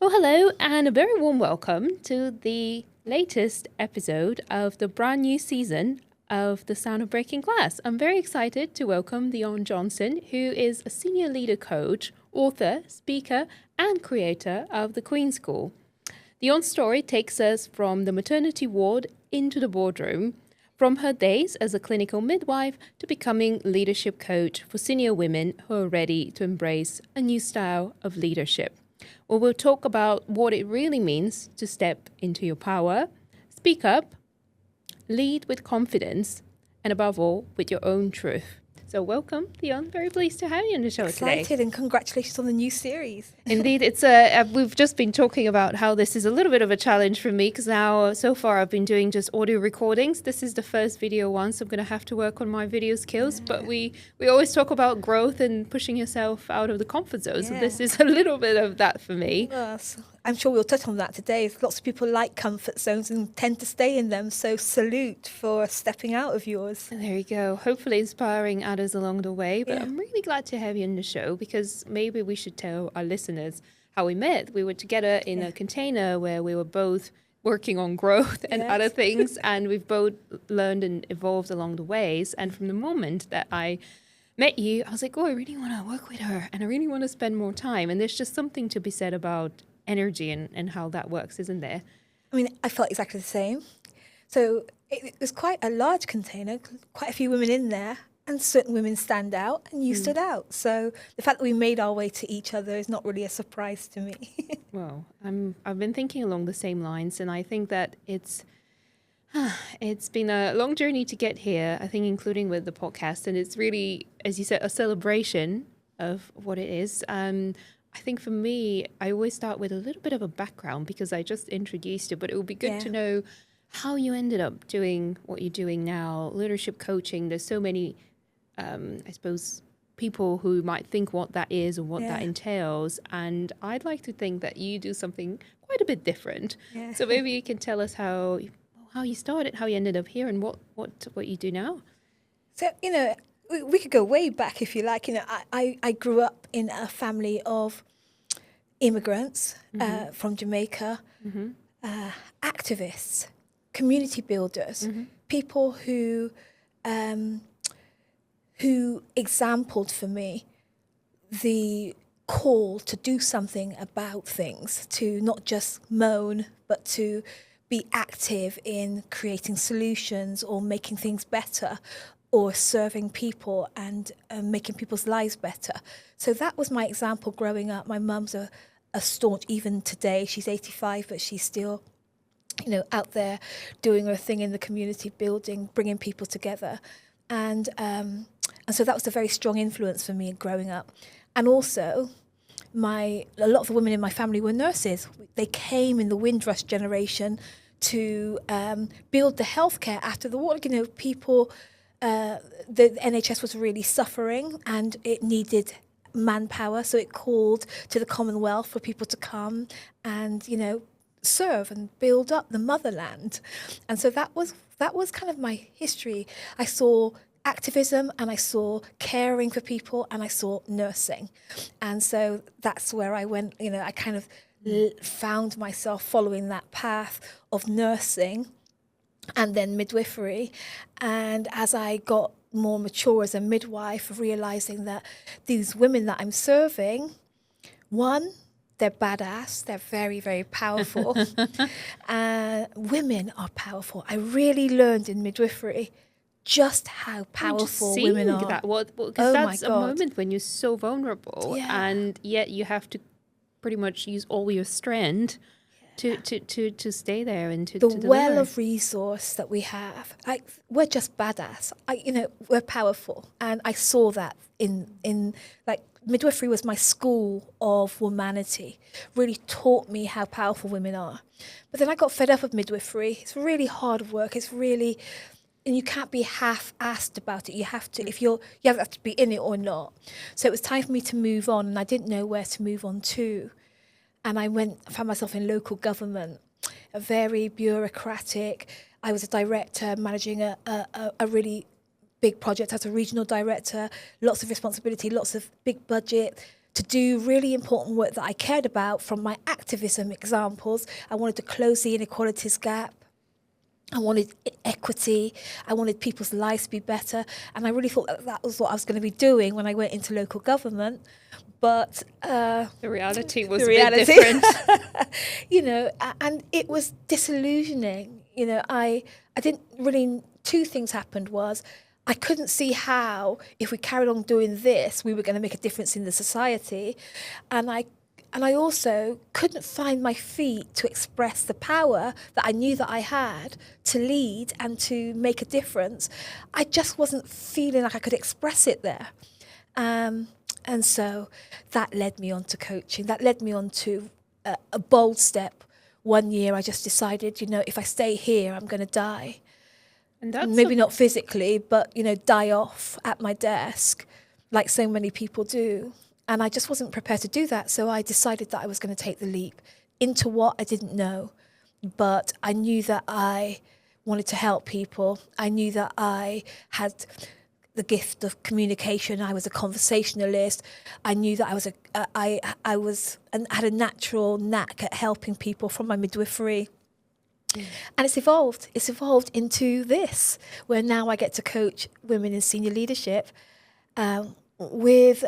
Well, hello, and a very warm welcome to the latest episode of the brand new season of The Sound of Breaking Glass. I'm very excited to welcome Dion Johnson, who is a senior leader coach, author, speaker, and creator of the Queen School. Dion's story takes us from the maternity ward into the boardroom, from her days as a clinical midwife to becoming leadership coach for senior women who are ready to embrace a new style of leadership. Well, we'll talk about what it really means to step into your power, speak up, lead with confidence, and above all, with your own truth. So welcome, Dion. Very pleased to have you on the show today. Excited, and congratulations on the new series. Indeed, it's we've just been talking about how this is a little bit of a challenge for me because now so far I've been doing just audio recordings. This is the first video one, so I'm going to have to work on my video skills. Yeah. But we always talk about growth and pushing yourself out of the comfort zone. Yeah. So this is a little bit of that for me. Yes. I'm sure we'll touch on that today. Lots of people like comfort zones and tend to stay in them. So salute for stepping out of yours. There you go. Hopefully inspiring others along the way. But yeah. I'm really glad to have you on the show because maybe we should tell our listeners how we met. We were together in a container where we were both working on growth and other things. And we've both learned and evolved along the ways. And from the moment that I met you, I was like, oh, I really want to work with her and I really want to spend more time. And there's just something to be said about energy and how that works, isn't there? I mean, I felt exactly the same. So it was quite a large container, quite a few women in there, and certain women stand out, and you stood out. So the fact that we made our way to each other is not really a surprise to me. Well, I've been thinking along the same lines, and I think that it's been a long journey to get here, I think, including with the podcast, and it's really, as you said, a celebration of what it is. I think for me, I always start with a little bit of a background because I just introduced you, but it would be good to know how you ended up doing what you're doing now, leadership coaching. There's so many, I suppose, people who might think what that is or what that entails. And I'd like to think that you do something quite a bit different. Yeah. So maybe you can tell us how you started, how you ended up here and what you do now. So, we could go way back if you like. I grew up in a family of immigrants from Jamaica, activists, community builders, people who exampled for me the call to do something about things, to not just moan, but to be active in creating solutions or making things better, or serving people and making people's lives better. So that was my example growing up. My mum's a staunch, even today, she's 85, but she's still, out there doing her thing in the community, building, bringing people together. And so that was a very strong influence for me growing up. And also, a lot of the women in my family were nurses. They came in the Windrush generation to build the healthcare after the war. People... the NHS was really suffering and it needed manpower, so it called to the Commonwealth for people to come and, serve and build up the motherland. And so that was kind of my history. I saw activism and I saw caring for people and I saw nursing. And so that's where I went, I kind of found myself following that path of nursing and then midwifery. And as I got more mature as a midwife, realizing that these women that I'm serving, one, they're badass, they're very, very powerful. Women are powerful. I really learned in midwifery just how powerful women are. Because that's a moment when you're so vulnerable, and yet you have to pretty much use all your strength to stay there and to deliver. Well of resource that we have, we're just badass. We're powerful, and I saw that in midwifery was my school of womanity. Really taught me how powerful women are. But then I got fed up of midwifery. It's really hard work. It's really, and you can't be half-assed about it. You have to, you have to be in it or not. So it was time for me to move on, and I didn't know where to move on to. And I found myself in local government, a very bureaucratic. I was a director managing a really big project as a regional director, lots of responsibility, lots of big budget, to do really important work that I cared about. From my activism examples, I wanted to close the inequalities gap. I wanted equity. I wanted people's lives to be better. And I really thought that was what I was going to be doing when I went into local government. But the reality was a bit different. And it was disillusioning. I didn't really, two things happened was I couldn't see how, if we carried on doing this, we were going to make a difference in the society. And I also couldn't find my feet to express the power that I knew that I had to lead and to make a difference. I just wasn't feeling like I could express it there. And so that led me on to coaching. That led me on to a bold step. One year I just decided, if I stay here, I'm going to die. And that's maybe not physically, but, die off at my desk like so many people do. And I just wasn't prepared to do that. So I decided that I was going to take the leap into what I didn't know. But I knew that I wanted to help people. I knew that I had the gift of communication. I was a conversationalist. I knew that I had a natural knack at helping people from my midwifery. And it's evolved. It's evolved into this, where now I get to coach women in senior leadership with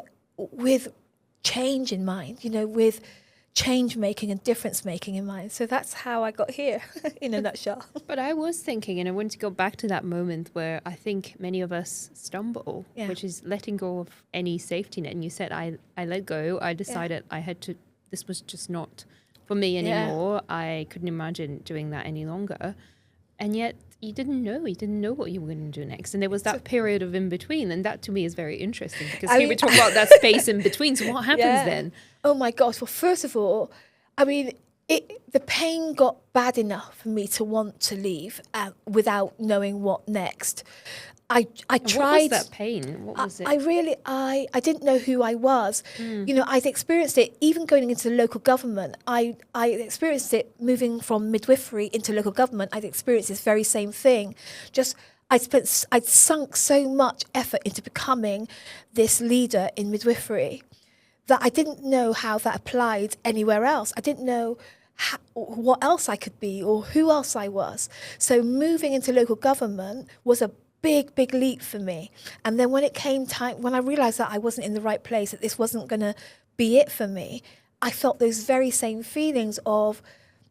change in mind, with change making and difference making in mind. So that's how I got here in a nutshell. But I was thinking, and I want to go back to that moment where I think many of us stumble, which is letting go of any safety net. And you said, I let go. I decided this was just not for me anymore. I couldn't imagine doing that any longer. And yet you didn't know what you were going to do next. And there was that period of in between. And that to me is very interesting, because here we talk about that space in between. So what happens then? Oh my gosh. Well, first of all, the pain got bad enough for me to want to leave without knowing what next. I tried. What was that pain? What was it? I didn't know who I was. I'd experienced it even going into local government. I experienced it moving from midwifery into local government. I'd experienced this very same thing. I'd sunk so much effort into becoming this leader in midwifery that I didn't know how that applied anywhere else. I didn't know what else I could be or who else I was. So moving into local government was a big leap for me. And then when it came time, when I realized that I wasn't in the right place, that this wasn't going to be it for me, I felt those very same feelings of,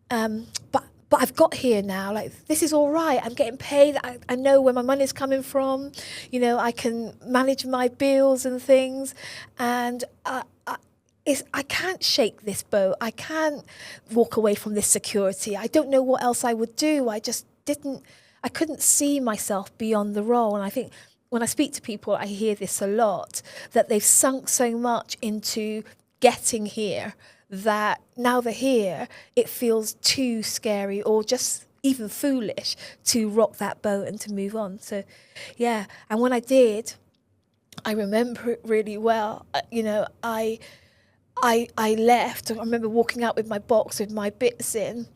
but I've got here now, like, this is all right. I'm getting paid. I know where my money's coming from. I can manage my bills and things. And I can't shake this boat. I can't walk away from this security. I don't know what else I would do. I couldn't see myself beyond the role. And I think when I speak to people, I hear this a lot, that they've sunk so much into getting here that now they're here, it feels too scary or just even foolish to rock that boat and to move on. So, yeah. And when I did, I remember it really well. I left. I remember walking out with my box with my bits in.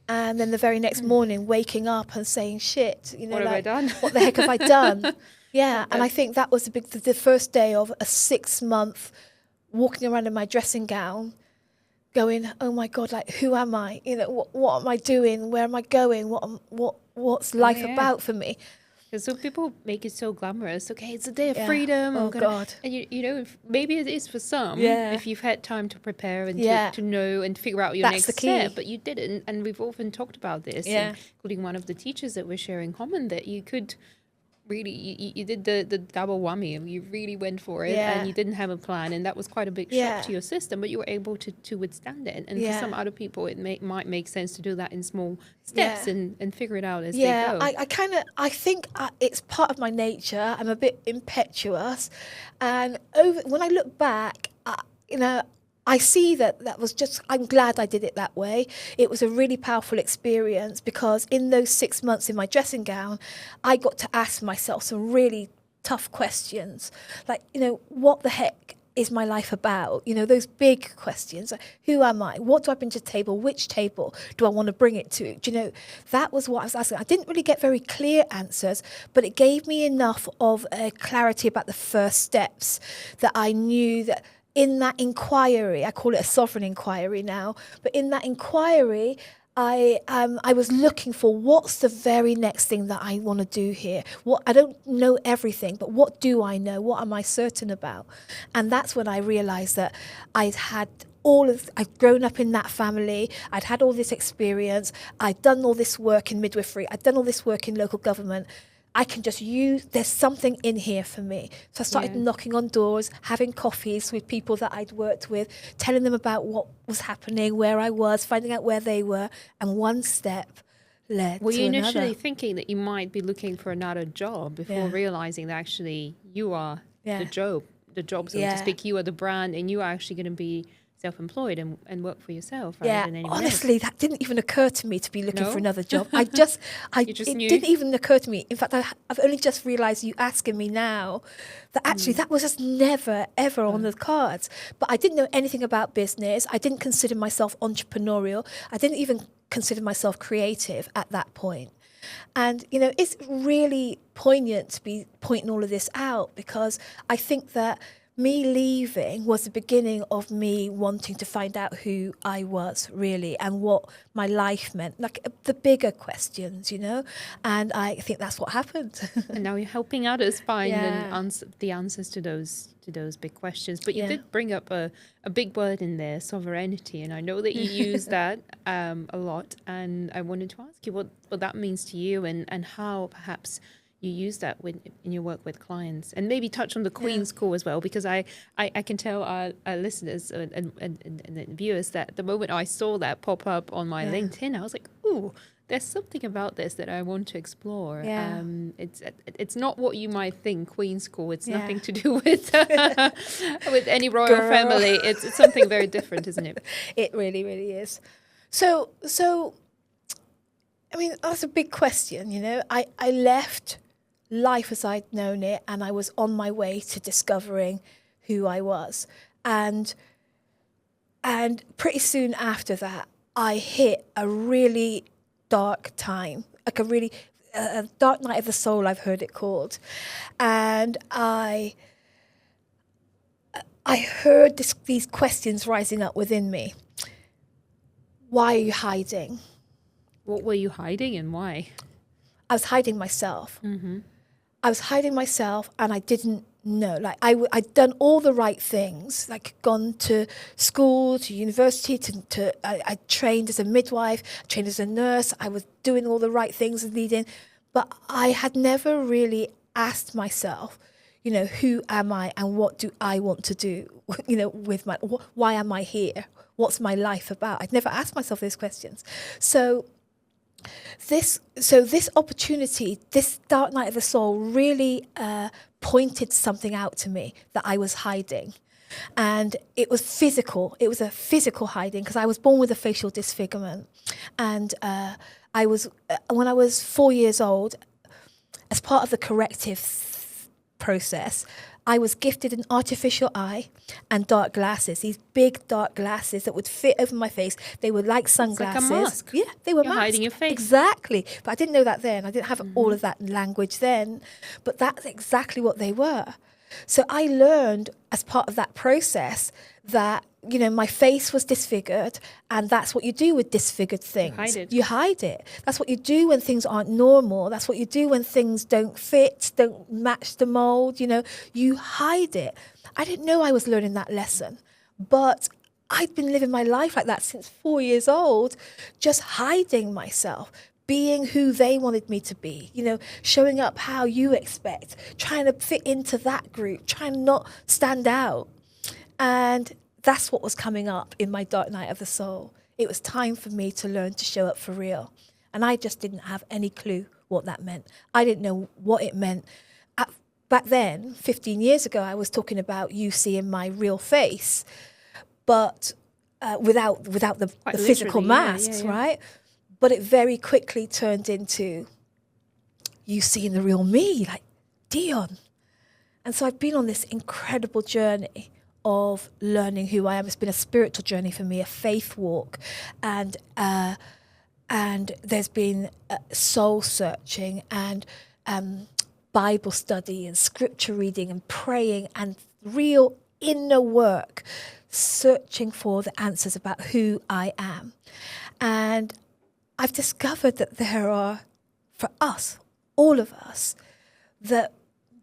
And then the very next morning, waking up and saying, shit, what have I done? What the heck have I done? Yeah. And I think that was the first day of a 6-month walking around in my dressing gown, going, oh my God, like, who am I? What am I doing? Where am I going? What's life about for me? Because so people make it so glamorous. Okay, it's a day of freedom. Oh, God. And maybe it is for some, if you've had time to prepare and to know and figure out your next step, but you didn't. And we've often talked about this, including one of the teachers that we're sharing common, that you could really, you did the double whammy, and you really went for it, and you didn't have a plan, and that was quite a big shock to your system, but you were able to withstand it. And for some other people, it might make sense to do that in small steps and figure it out as they go. I think it's part of my nature. I'm a bit impetuous, and when I look back, I see that was just, I'm glad I did it that way. It was a really powerful experience, because in those 6 months in my dressing gown, I got to ask myself some really tough questions. Like, what the heck is my life about? Those big questions. Like, who am I? What do I bring to the table? Which table do I want to bring it to? That was what I was asking. I didn't really get very clear answers, but it gave me enough of clarity about the first steps, that I knew that in that inquiry, I call it a sovereign inquiry now, but in that inquiry, I was looking for what's the very next thing that I want to do here. What I don't know everything, but what do I know? What am I certain about? And that's when I realized that I'd grown up in that family. I'd had all this experience. I'd done all this work in midwifery. I'd done all this work in local government. I can just there's something in here for me. So I started knocking on doors, having coffees with people that I'd worked with, telling them about what was happening, where I was, finding out where they were. And one step led to another. Were you initially thinking that you might be looking for another job before realizing that actually you are the job, so to speak, you are the brand, and you are actually going to be self-employed and work for yourself rather than anyone honestly, else. That didn't even occur to me to be looking for another job. It knew? didn't even occur to me. In fact, I've only just realised you asking me now that actually that was just never, ever on the cards. But I didn't know anything about business. I didn't consider myself entrepreneurial. I didn't even consider myself creative at that point. And, it's really poignant to be pointing all of this out, because I think that me leaving was the beginning of me wanting to find out who I was really and what my life meant, like the bigger questions, and I think that's what happened. And now you're helping others find the answers to those big questions. But you did bring up a big word in there, sovereignty, and I know that you use that a lot, and I wanted to ask you what that means to you and how perhaps you use that in your work with clients, and maybe touch on the Queen's Call as well, because I can tell our listeners and viewers that the moment I saw that pop up on my LinkedIn, I was like, ooh, there's something about this that I want to explore. Yeah. It's not what you might think, Queen's Call. It's nothing to do with with any royal family. It's something very different, isn't it? It really, really is. So I mean, that's a big question, I left life as I'd known it, and I was on my way to discovering who I was. And pretty soon after that, I hit a really dark time, like a dark night of the soul, I've heard it called. And I heard these questions rising up within me. Why are you hiding? What were you hiding and why? I was hiding myself. Mm-hmm. I was hiding myself, and I didn't know. Like I'd done all the right things, like gone to school, to university, I trained as a midwife, trained as a nurse. I was doing all the right things and leading, but I had never really asked myself, who am I and what do I want to do? With why am I here? What's my life about? I'd never asked myself those questions. So this opportunity, this dark night of the soul, really pointed something out to me that I was hiding. And it was physical. It was a physical hiding, because I was born with a facial disfigurement. And when I was 4 years old, as part of the corrective process, I was gifted an artificial eye and dark glasses, these big dark glasses that would fit over my face. They were like sunglasses. It's like a mask. Yeah, they were You're masks. hiding your face. Exactly. But I didn't know that then. I didn't have all of that language then. But that's exactly what they were. So I learned as part of that process that, my face was disfigured, and that's what you do with disfigured things. You hide it. That's what you do when things aren't normal. That's what you do when things don't fit, don't match the mold, you hide it. I didn't know I was learning that lesson, but I'd been living my life like that since 4 years old, just hiding myself, being who they wanted me to be, showing up how you expect, trying to fit into that group, trying to not stand out. And that's what was coming up in my dark night of the soul. It was time for me to learn to show up for real. And I just didn't have any clue what that meant. I didn't know what it meant. Back then, 15 years ago, I was talking about you seeing my real face, but without the physical masks, right? But it very quickly turned into you seeing the real me, like Dion. And so I've been on this incredible journey of learning who I am. It's been a spiritual journey for me, a faith walk, and there's been soul searching and Bible study and scripture reading and praying and real inner work, searching for the answers about who I am. And I've discovered that there are, for us, all of us, that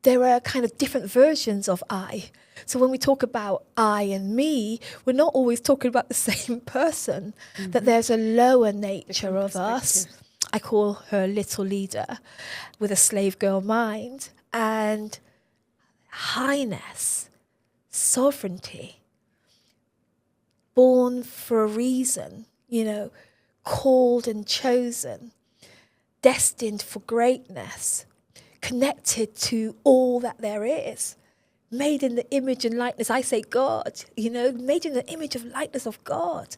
there are kind of different versions of I. So when we talk about I and me, we're not always talking about the same person, that there's a lower nature Different of us. perspectives. I call her little leader with a slave girl mind, and highness, sovereignty, born for a reason, called and chosen, destined for greatness, connected to all that there is, made in the image and likeness. I say God, made in the image of likeness of God.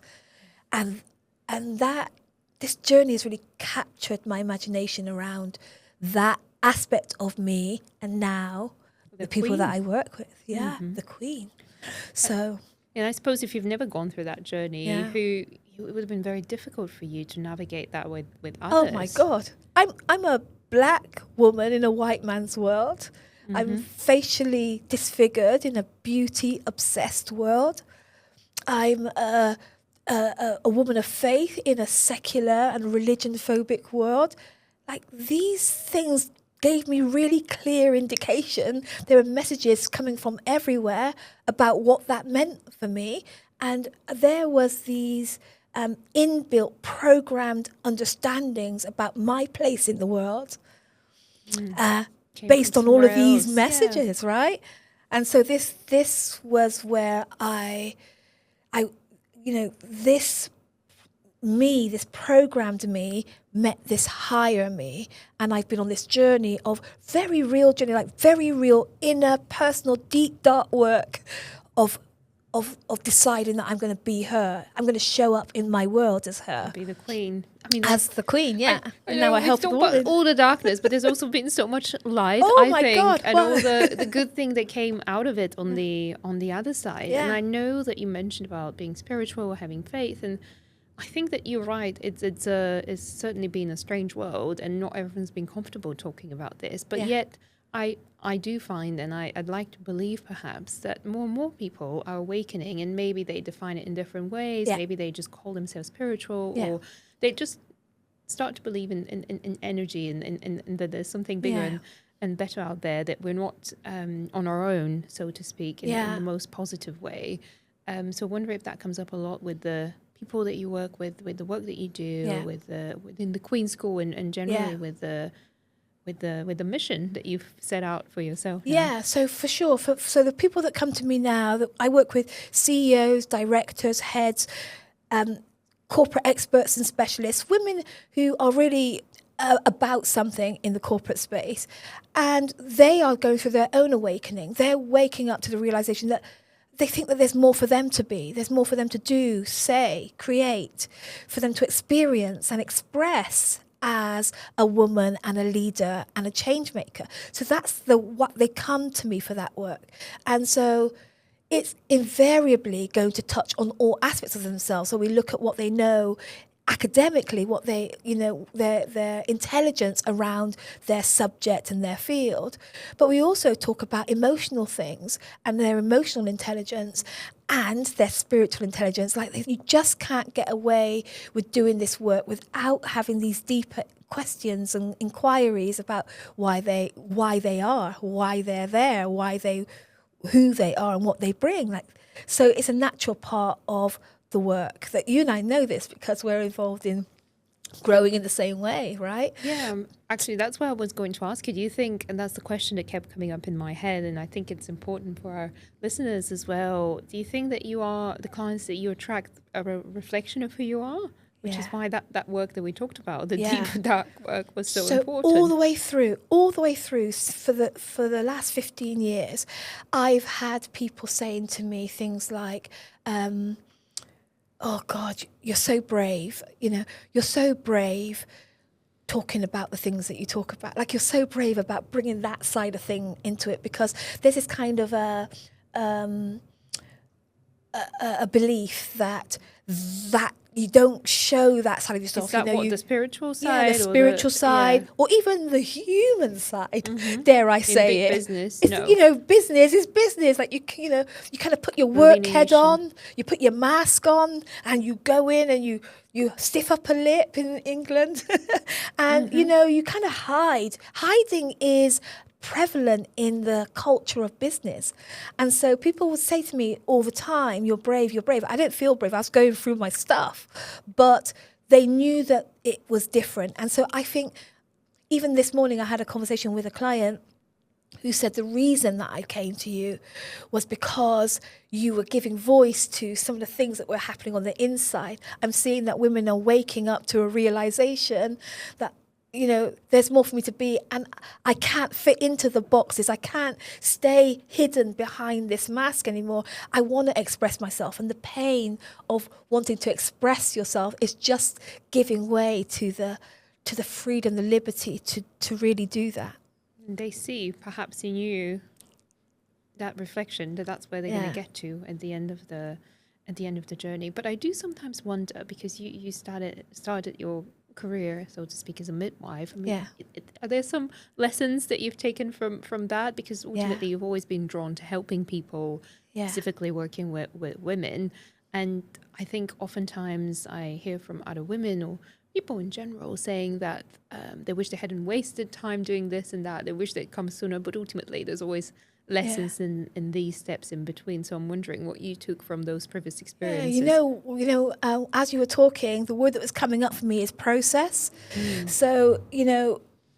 And that this journey has really captured my imagination around that aspect of me, and now the people that I work with. Yeah, the Queen. So, and I suppose if you've never gone through that journey, Yeah. it would have been very difficult for you to navigate that with others. oh my God, I'm a black woman in a white man's world. I'm facially disfigured in a beauty obsessed world. I'm a woman of faith in a secular and religion phobic world. Like, these things gave me really clear indication. There were messages coming from everywhere about what that meant for me. And there was these inbuilt, programmed understandings about my place in the world, based on all of these messages, right? And so this was where this programmed me met this higher me, and I've been on this journey of very real inner, personal, deep, dark work of deciding that I'm going to be her. I'm going to show up in my world as her, Be the Queen. I mean, as the Queen. Yeah, and now I we've help talked the about women. all the darkness, but there's also been so much light. Oh I my think, God, and well- all the good thing that came out of it on the other side. Yeah. And I know that you mentioned about being spiritual, having faith, and I think that you're right. It's certainly been a strange world, and not everyone's been comfortable talking about this. But Yeah. yet, I do find, and I'd like to believe perhaps, that more and more people are awakening, and maybe they define it in different ways. Yeah. Maybe they just call themselves spiritual, Yeah. or they just start to believe in energy, and that there's something bigger Yeah. and better out there, that we're not on our own, so to speak, in Yeah. the most positive way. So I wonder if that comes up a lot with the people that you work with the work that you do, Yeah. within the Queen School, and generally Yeah. with the mission that you've set out for yourself. now. Yeah, so for sure. So the people that come to me now, that I work with CEOs, directors, heads, corporate experts and specialists, women who are really about something in the corporate space, and they are going through their own awakening. They're waking up to the realization that they think that there's more for them to be, there's more for them to do, say, create, for them to experience and express as a woman and a leader and a change maker. So that's what they come to me for, that work. And so it's invariably going to touch on all aspects of themselves. So we look at what they know academically, what they, their intelligence around their subject and their field. But we also talk about emotional things and their emotional intelligence and their spiritual intelligence. Like, you just can't get away with doing this work without having these deeper questions and inquiries about why they're there, who they are and what they bring. So it's a natural part of the work that you and I know this, because we're involved in growing in the same way, right? Yeah, actually, that's what I was going to ask you. Do you think, and that's the question that kept coming up in my head, and I think it's important for our listeners as well, do you think that the clients that you attract are a reflection of who you are? Which is why that work that we talked about, the deep, dark work, was so important. All the way through, for the last 15 years, I've had people saying to me things like, oh God, you're so brave. You're so brave talking about the things that you talk about. Like, you're so brave about bringing that side of thing into it, because there's this kind of a belief that you don't show that side of yourself. Is that the spiritual side? Yeah, the spiritual side, or even the human side. Dare I say it? Business, business is business. Like you kind of put your work head on, you put your mask on, and you go in and you stiff up a lip in England, and you kind of hide. Hiding is prevalent in the culture of business. And so people would say to me all the time, you're brave. I didn't feel brave. I was going through my stuff, but they knew that it was different. And so I think even this morning I had a conversation with a client who said the reason that I came to you was because you were giving voice to some of the things that were happening on the inside. I'm seeing that women are waking up to a realization that there's more for me to be, and I can't fit into the boxes. I can't stay hidden behind this mask anymore. I want to express myself, and the pain of wanting to express yourself is just giving way to the freedom, the liberty to really do that. And they see perhaps in you that reflection that's where they're going to get to at the end of the journey. But I do sometimes wonder, because you started your career, so to speak, as a midwife. I mean, are there some lessons that you've taken from that? Because ultimately you've always been drawn to helping people, specifically working with women. And I think oftentimes I hear from other women or people in general saying that they wish they hadn't wasted time doing this and that. They wish they'd come sooner, but ultimately there's always lessons in these steps in between. So I'm wondering what you took from those previous experiences. As you were talking, the word that was coming up for me is process. So,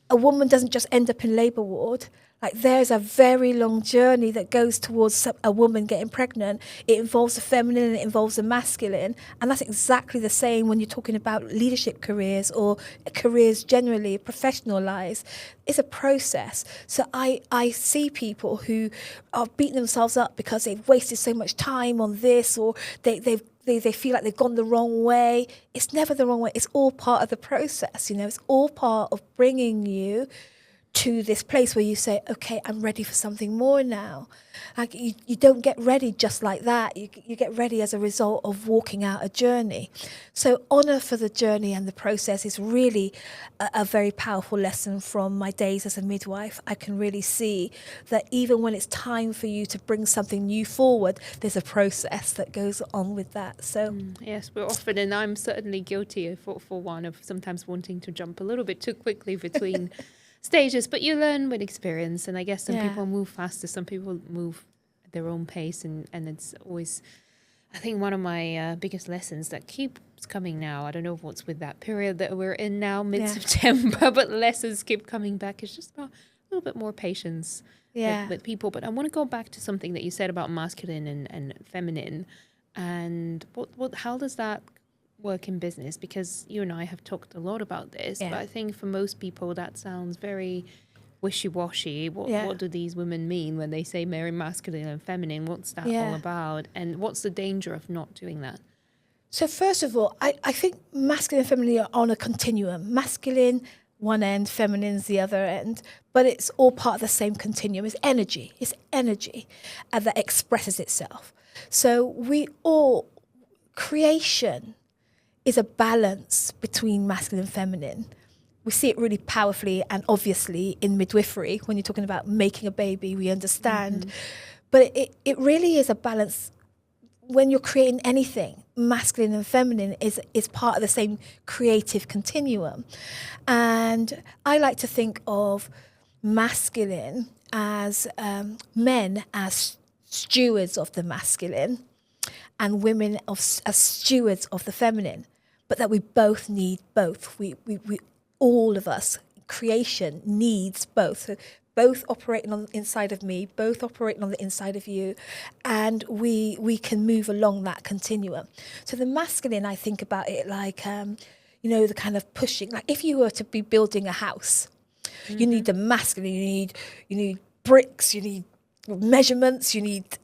a woman doesn't just end up in labour ward. Like, there's a very long journey that goes towards a woman getting pregnant. It involves the feminine and it involves the masculine. And that's exactly the same when you're talking about leadership careers or careers generally, professional lives. It's a process. So I see people who are beating themselves up because they've wasted so much time on this, or they feel like they've gone the wrong way. It's never the wrong way. It's all part of the process. It's all part of bringing you to this place where you say, okay, I'm ready for something more now. Like, you don't get ready just like that. You get ready as a result of walking out a journey. So honour for the journey and the process is really a very powerful lesson from my days as a midwife. I can really see that even when it's time for you to bring something new forward, there's a process that goes on with that. So yes, we're often, and I'm certainly guilty for one, of sometimes wanting to jump a little bit too quickly between stages, but you learn with experience. And I guess some people move faster, some people move at their own pace, and it's always, I think, one of my biggest lessons that keeps coming now. I don't know what's with that period that we're in now, mid-September, but lessons keep coming back. It's just about a little bit more patience with people. But I want to go back to something that you said about masculine and feminine, and how does that work in business? Because you and I have talked a lot about this, but I think for most people that sounds very wishy-washy. What do these women mean when they say marry masculine and feminine? What's that all about? And what's the danger of not doing that? So first of all, I think masculine and feminine are on a continuum. Masculine one end, feminine's the other end, but it's all part of the same continuum. It's energy that expresses itself. So creation is a balance between masculine and feminine. We see it really powerfully and obviously in midwifery. When you're talking about making a baby, we understand. But it really is a balance. When you're creating anything, masculine and feminine is part of the same creative continuum. And I like to think of masculine as men as stewards of the masculine and women as stewards of the feminine. But that we both need both. We all of us, creation needs both. So both operating on the inside of me, both operating on the inside of you, and we can move along that continuum. So the masculine, I think about it like, the kind of pushing. Like if you were to be building a house, you need the masculine. You need bricks. You need measurements. You need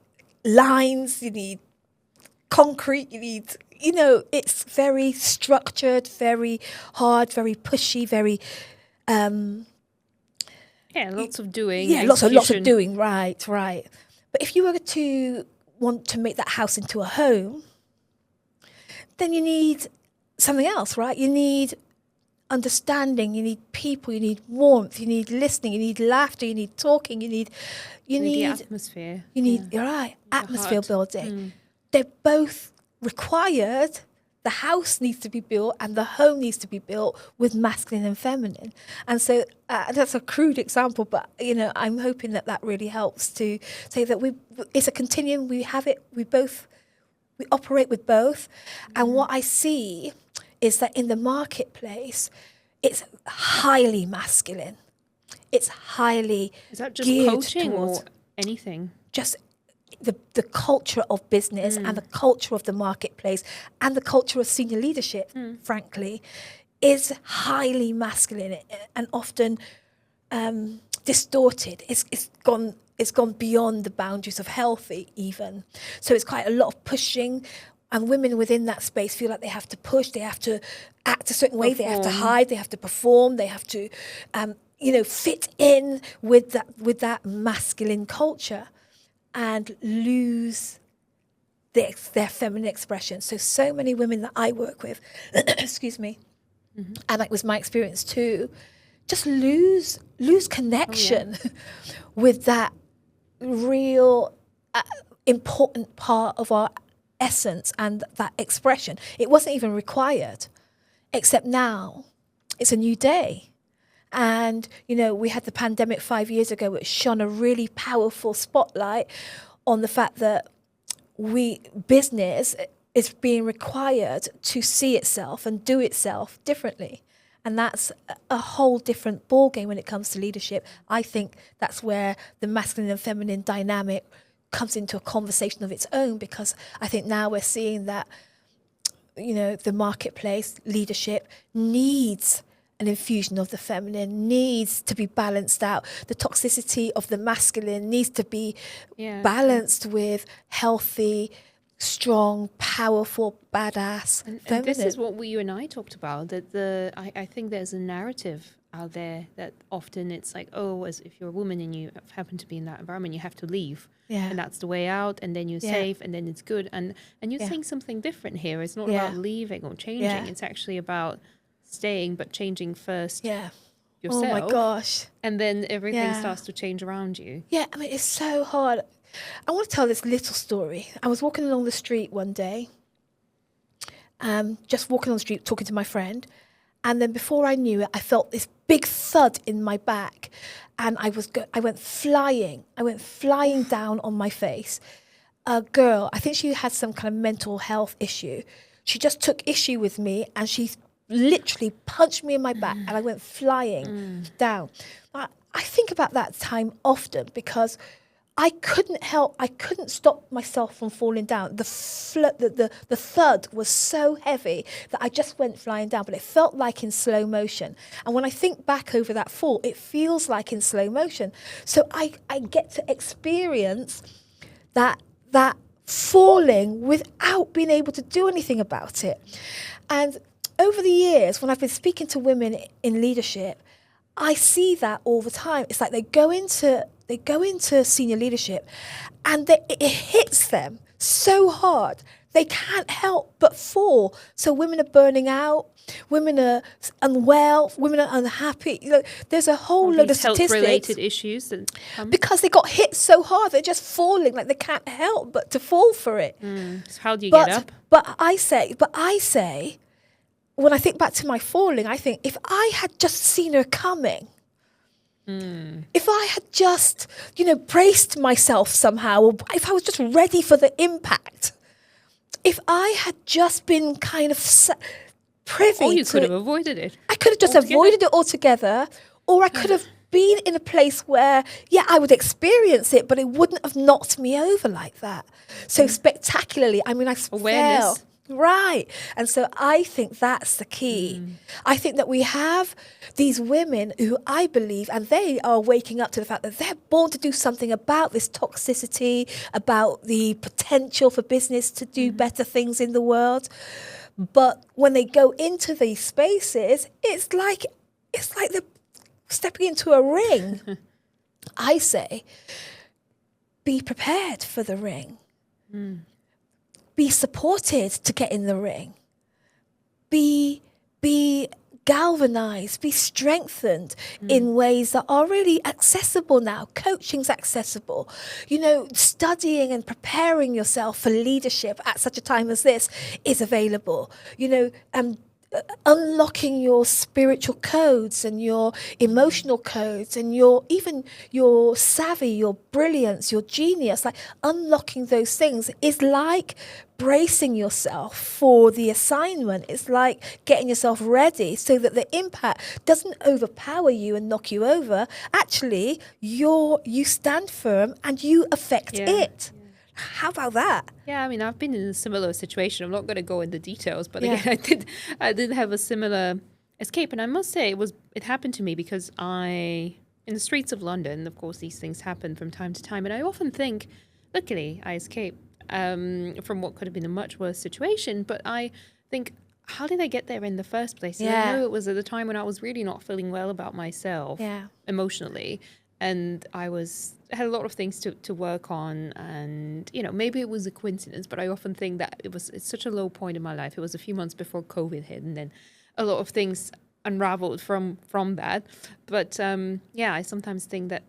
lines. You need concrete. You need. It's very structured, very hard, very pushy, very. Lots of doing. Yeah, lots of doing. Right. But if you were to want to make that house into a home, then you need something else, right? You need understanding, you need people, you need warmth, you need listening, you need laughter, you need talking, you need The atmosphere. you're right, atmosphere heart. building. They're both required. The house needs to be built and the home needs to be built with masculine and feminine. And so that's a crude example, but I'm hoping that really helps to say that it's a continuum. We have it. We operate with both. And what I see is that in the marketplace, it's highly masculine. It's highly Is that just geared coaching towards or anything? just the culture of business and the culture of the marketplace and the culture of senior leadership, frankly, is highly masculine and often distorted. It's gone beyond the boundaries of healthy even. So it's quite a lot of pushing, and women within that space feel like they have to push, they have to act a certain way, they have to hide, they have to perform, they have to fit in with that masculine culture and lose their feminine expression. So many women that I work with, excuse me, and that was my experience too, just lose connection with that real important part of our essence and that expression. It wasn't even required, except now it's a new day. And, we had the pandemic 5 years ago, which shone a really powerful spotlight on the fact that business is being required to see itself and do itself differently. And that's a whole different ballgame when it comes to leadership. I think that's where the masculine and feminine dynamic comes into a conversation of its own, because I think now we're seeing that, the marketplace leadership needs an infusion of the feminine, needs to be balanced out. The toxicity of the masculine needs to be balanced with healthy, strong, powerful, badass feminine. And this is what you and I talked about, that I think there's a narrative out there that often it's like, as if you're a woman and you happen to be in that environment, you have to leave. Yeah. And that's the way out, and then you're safe, and then it's good. And you're saying something different here. It's not about leaving or changing. Yeah. It's actually about staying, but changing first yourself. Oh my gosh. And then everything starts to change around you. Yeah, I mean, it's so hard. I want to tell this little story. I was walking along the street one day, just walking on the street, talking to my friend. And then before I knew it, I felt this big thud in my back. And I went flying. I went flying down on my face. A girl, I think she had some kind of mental health issue. She just took issue with me and she literally punched me in my back and I went flying down. I think about that time often because I couldn't stop myself from falling down. The thud was so heavy that I just went flying down, but it felt like in slow motion. And when I think back over that fall, it feels like in slow motion. So I get to experience that falling without being able to do anything about it. And over the years, when I've been speaking to women in leadership, I see that all the time. It's like they go into senior leadership and it hits them so hard. They can't help but fall. So women are burning out, women are unwell, women are unhappy. There's a whole load of statistics. Health-related issues that come. Because they got hit so hard, they're just falling, like they can't help but to fall for it. So how do you get up? But I say, when I think back to my falling, I think if I had just seen her coming, if I had just, braced myself somehow, or if I was just ready for the impact, if I had just been kind of privy Or you to could it, have avoided it. I could have just avoided it altogether, or I could have been in a place where, I would experience it, but it wouldn't have knocked me over like that. So spectacularly, I mean, I Awareness. fell. Right. And so I think that's the key. I think that we have these women who I believe, and they are waking up to the fact that they're born to do something about this toxicity, about the potential for business to do better things in the world. But when they go into these spaces, it's like they're stepping into a ring. I say, be prepared for the ring. Be supported to get in the ring. be galvanized, be strengthened in ways that are really accessible now. Coaching's accessible. Studying and preparing yourself for leadership at such a time as this is available. Unlocking your spiritual codes and your emotional codes and your savvy, your brilliance, your genius, like unlocking those things is like bracing yourself for the assignment. It's like getting yourself ready so that the impact doesn't overpower you and knock you over. Actually, you stand firm and you affect it. How about that? Yeah, I mean, I've been in a similar situation. I'm not going to go into details, but again, I did have a similar escape, and I must say it happened to me because in the streets of London, of course, these things happen from time to time, and I often think, luckily, I escaped from what could have been a much worse situation, but I think, how did I get there in the first place? And I know it was at the time when I was really not feeling well about myself emotionally. And I had a lot of things to work on, and maybe it was a coincidence, but I often think that it's such a low point in my life. It was a few months before COVID hit, and then a lot of things unraveled from that. But I sometimes think that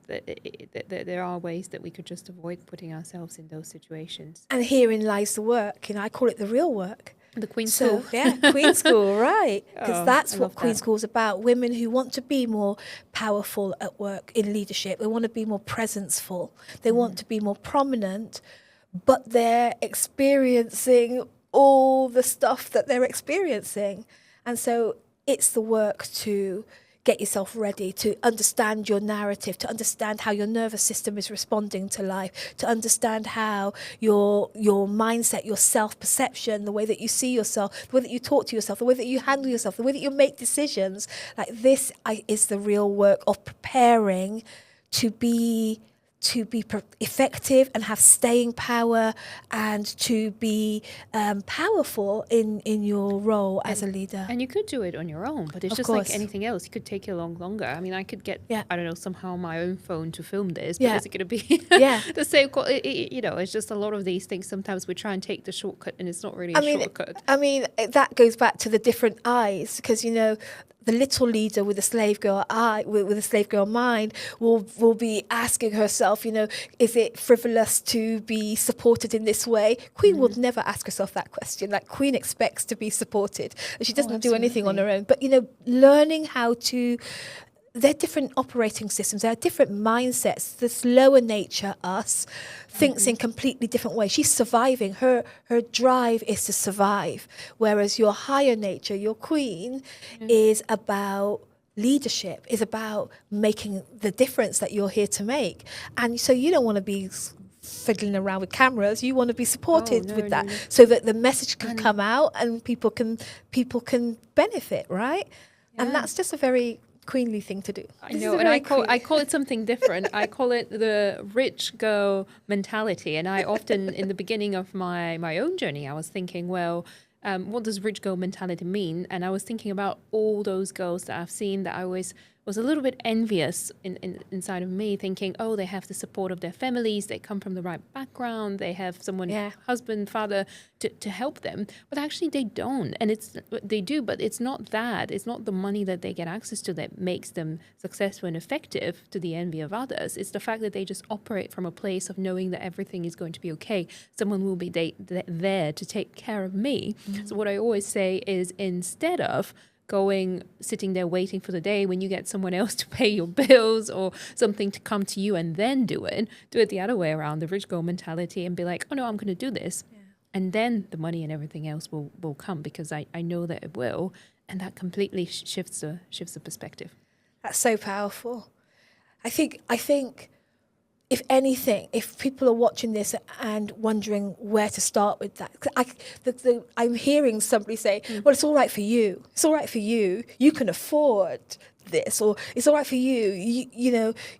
there are ways that we could just avoid putting ourselves in those situations. And herein lies the work. I call it the real work. The Queen School. Yeah, Queen School, right. Because that's what Queen that. School is about. Women who want to be more powerful at work in leadership. They want to be more presenceful. They want to be more prominent, but they're experiencing all the stuff that they're experiencing. And so it's the work to get yourself ready, to understand your narrative, to understand how your nervous system is responding to life, to understand how your mindset, your self-perception, the way that you see yourself, the way that you talk to yourself, the way that you handle yourself, the way that you make decisions. Like this is the real work of preparing to be effective and have staying power and to be powerful in your role as a leader. And you could do it on your own, but it's just like anything else. It could take you longer. I mean, I could get, I don't know, somehow my own phone to film this, but is it going to be the same? It's just a lot of these things. Sometimes we try and take the shortcut, and it's not really a shortcut. I mean, that goes back to the different eyes, because, the little leader with a slave girl with a slave girl mind will be asking herself, is it frivolous to be supported in this way? Queen would never ask herself that question. Like, Queen expects to be supported. She doesn't do anything on her own. But learning how to. They're different operating systems. There are different mindsets. This lower nature, us, thinks in completely different ways. She's surviving. Her drive is to survive. Whereas your higher nature, your queen, is about leadership, is about making the difference that you're here to make. And so you don't want to be fiddling around with cameras. You want to be supported with that, so that the message can come out and people can benefit, right? Yeah. And that's just a very queenly thing to do. I know, and I call it something different. I call it the rich girl mentality. And I often, in the beginning of my own journey, I was thinking, well, what does rich girl mentality mean? And I was thinking about all those girls that I've seen that I was a little bit envious inside of me, thinking, oh, they have the support of their families, they come from the right background, they have someone, husband, father, to help them. But actually they don't. And they do, but it's not that. It's not the money that they get access to that makes them successful and effective to the envy of others. It's the fact that they just operate from a place of knowing that everything is going to be okay. Someone will be there to take care of me. Mm-hmm. So what I always say is, instead of sitting there waiting for the day when you get someone else to pay your bills or something to come to you and then do it the other way around, the rich girl mentality, and be like, oh no, I'm going to do this. Yeah. And then the money and everything else will come, because I know that it will. And that completely shifts the perspective. That's so powerful. I think if anything, if people are watching this and wondering where to start with that, I'm hearing somebody say, well, it's all right for you. It's all right for you. You can afford this, or it's all right for you.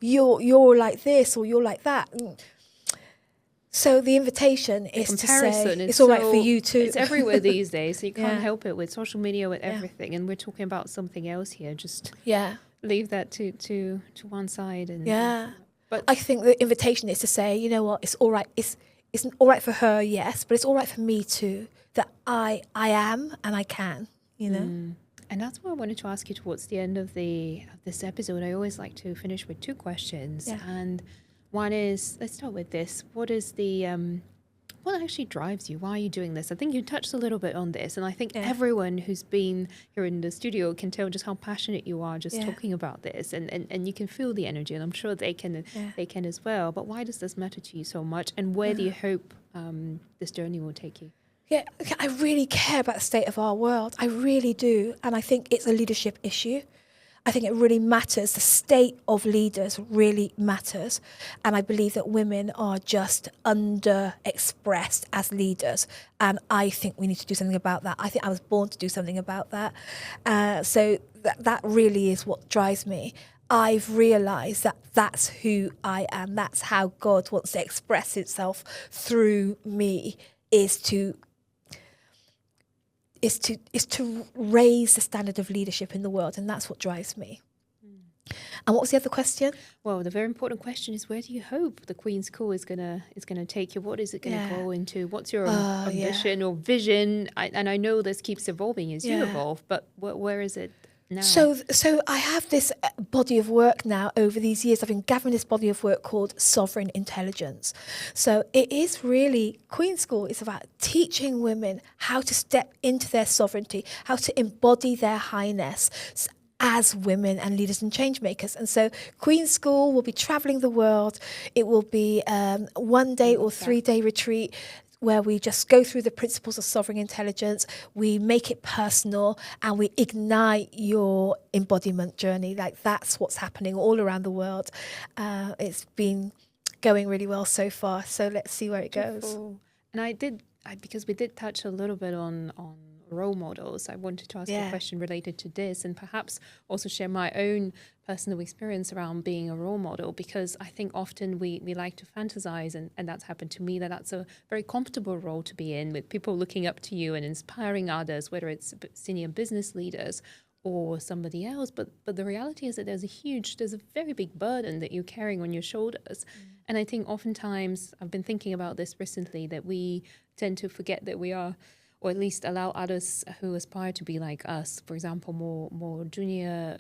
You're like this, or you're like that. So the invitation is to say, it's all right for you too. It's everywhere these days, so you can't help it, with social media, with everything. And we're talking about something else here. Just leave that to one side. And but I think the invitation is to say, you know what, it's all right. It's all right for her, yes, but it's all right for me too, that I am and I can. you know? And that's what I wanted to ask you towards the end of this episode. I always like to finish with two questions. Yeah. And one is, let's start with this. What is what actually drives you? Why are you doing this? I think you touched a little bit on this. And I think everyone who's been here in the studio can tell just how passionate you are just talking about this. And you can feel the energy. And I'm sure they can as well. But why does this matter to you so much? And where do you hope this journey will take you? Yeah, I really care about the state of our world. I really do. And I think it's a leadership issue. I think it really matters. The state of leaders really matters. And I believe that women are just underexpressed as leaders. And I think we need to do something about that. I think I was born to do something about that. So that really is what drives me. I've realised that that's who I am. That's how God wants to express itself through me, is to raise the standard of leadership in the world, and that's what drives me. And what was the other question? Well, the very important question is, where do you hope the Queen's School is gonna take you? What is it gonna grow into? What's your ambition or vision? And I know this keeps evolving as you evolve, but where is it now? So I have this body of work now over these years. I've been gathering this body of work called Sovereign Intelligence. So it is really, Queen's School is about teaching women how to step into their sovereignty, how to embody their highness as women and leaders and change makers. And so Queen's School will be travelling the world. It will be 1 day or 3 day retreat where we just go through the principles of sovereign intelligence, we make it personal, and we ignite your embodiment journey. Like, that's what's happening all around the world. It's been going really well so far, so let's see where it goes. And because we did touch a little bit on role models, I wanted to ask a question related to this, and perhaps also share my own personal experience around being a role model, because I think often we like to fantasize, and that's happened to me, that's a very comfortable role to be in, with people looking up to you and inspiring others, whether it's senior business leaders or somebody else. But the reality is that there's a very big burden that you're carrying on your shoulders. And I think oftentimes, I've been thinking about this recently, that we tend to forget that we are, or at least allow others who aspire to be like us, for example, more junior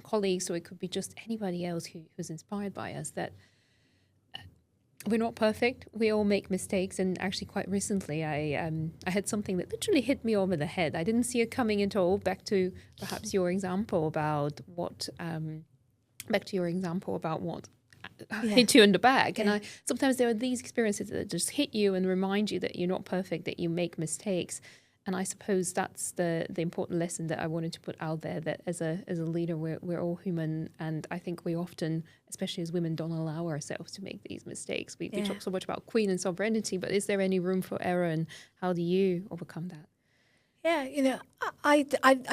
colleagues, or it could be just anybody else who's inspired by us, that we're not perfect. We all make mistakes. And actually, quite recently, I had something that literally hit me over the head. I didn't see it coming at all. Back to perhaps your example about what hit you in the back. And sometimes there are these experiences that just hit you and remind you that you're not perfect, that you make mistakes. And I suppose that's the important lesson that I wanted to put out there, that as a leader, we're all human. And I think we often, especially as women, don't allow ourselves to make these mistakes. We talk so much about queen and sovereignty, but is there any room for error, and how do you overcome that? Yeah, I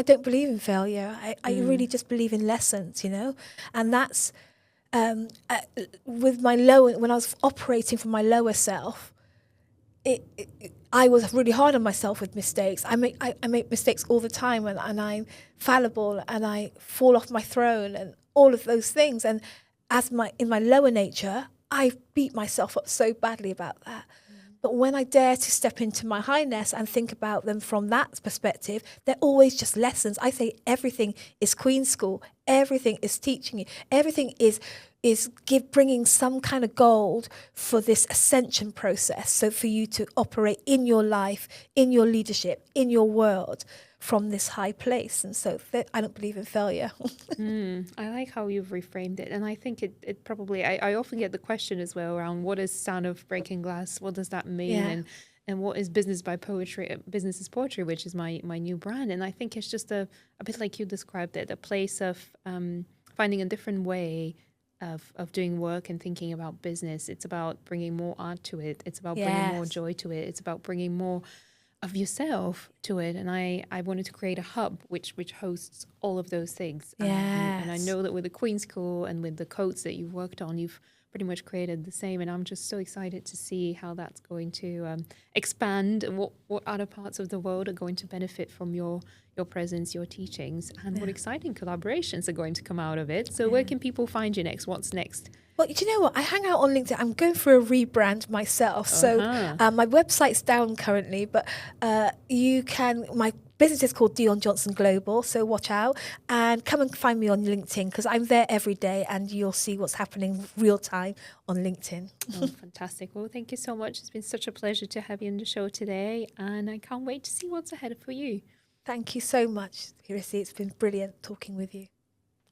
don't believe in failure. I really just believe in lessons, and that's with my when I was operating from my lower self, I was really hard on myself with mistakes. I make mistakes all the time, and I'm fallible, and I fall off my throne, and all of those things. And in my lower nature, I beat myself up so badly about that. But when I dare to step into my highness and think about them from that perspective, they're always just lessons. I say everything is Queen's School. Everything is teaching you. Everything is bringing some kind of gold for this ascension process. So for you to operate in your life, in your leadership, in your world from this high place. And so I don't believe in failure. I like how you've reframed it. And I think it probably, I often get the question as well around, what is Sound of Breaking Glass? What does that mean? And what is Business by Poetry? Business is Poetry, which is my new brand. And I think it's just a bit like you described it, a place of finding a different way of doing work and thinking about business. It's about bringing more art to it. It's about bringing more joy to it. It's about bringing more of yourself to it. And I wanted to create a hub which hosts all of those things. And I know that with the Queen's School and with the codes that you've worked on, you've pretty much created the same. And I'm just so excited to see how that's going to expand, and what other parts of the world are going to benefit from your your presence, your teachings, and what exciting collaborations are going to come out of it. So where can people find you next? What's next? Well, do you know what? I hang out on LinkedIn. I'm going for a rebrand myself. So my website's down currently, but my business is called Dion Johnson Global. So watch out and come and find me on LinkedIn, because I'm there every day and you'll see what's happening real time on LinkedIn. Oh, fantastic. Well, thank you so much. It's been such a pleasure to have you on the show today, and I can't wait to see what's ahead for you. Thank you so much, Hrissy. It's been brilliant talking with you.